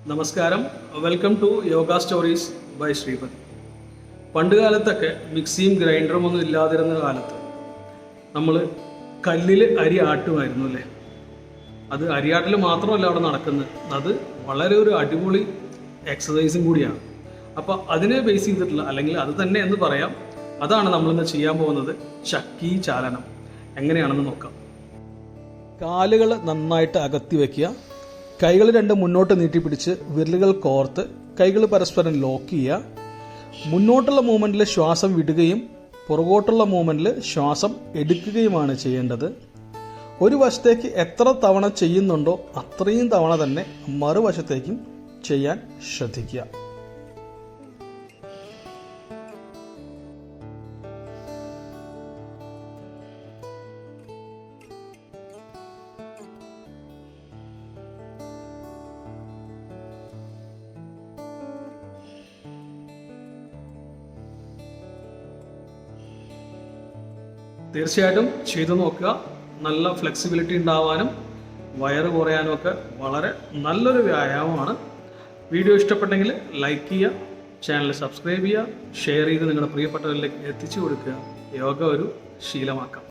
നമസ്കാരം, welcome to yoga stories by Sreepathi. പണ്ട് കാലത്തൊക്കെ മിക്സിയും ഗ്രൈൻഡറും ഒന്നും ഇല്ലാതിരുന്ന കാലത്ത് നമ്മൾ കല്ലിൽ അരി ആട്ടുമായിരുന്നു അല്ലേ. അത് അരിയാട്ടിൽ മാത്രമല്ല അവിടെ നടക്കുന്നത്, അത് വളരെ ഒരു അടിപൊളി എക്സസൈസും കൂടിയാണ്. അപ്പോൾ അതിനെ ബേസ് ചെയ്തിട്ടുള്ള, അല്ലെങ്കിൽ അത് തന്നെ എന്ന് പറയാം, അതാണ് നമ്മളിന്ന് ചെയ്യാൻ പോകുന്നത്. ചക്കി ചാലനം എങ്ങനെയാണെന്ന് നോക്കാം. കാലുകൾ നന്നായിട്ട് അകത്തി വയ്ക്കുക. കൈകൾ രണ്ടും മുന്നോട്ട് നീട്ടിപ്പിടിച്ച് വിരലുകൾ കോർത്ത് കൈകൾ പരസ്പരം ലോക്ക് ചെയ്യുക. മുന്നോട്ടുള്ള മൂവ്മെൻറ്റിൽ ശ്വാസം വിടുകയും പുറകോട്ടുള്ള മൂവ്മെൻറ്റിൽ ശ്വാസം എടുക്കുകയുമാണ് ചെയ്യേണ്ടത്. ഒരു വശത്തേക്ക് എത്ര തവണ ചെയ്യുന്നുണ്ടോ അത്രയും തവണ തന്നെ മറുവശത്തേക്കും ചെയ്യാൻ ശ്രദ്ധിക്കുക. തീർച്ചയായിട്ടും ചെയ്തു നോക്കുക. നല്ല ഫ്ലെക്സിബിലിറ്റി ഉണ്ടാവാനും വയറ് കുറയാനും ഒക്കെ വളരെ നല്ലൊരു വ്യായാമമാണ്. വീഡിയോ ഇഷ്ടപ്പെട്ടെങ്കിൽ ലൈക്ക് ചെയ്യുക, ചാനൽ സബ്സ്ക്രൈബ് ചെയ്യുക, ഷെയർ ചെയ്ത് നിങ്ങളുടെ പ്രിയപ്പെട്ടവരിലേക്ക് എത്തിച്ചു കൊടുക്കുക. യോഗ ഒരു ശീലമാക്കാം.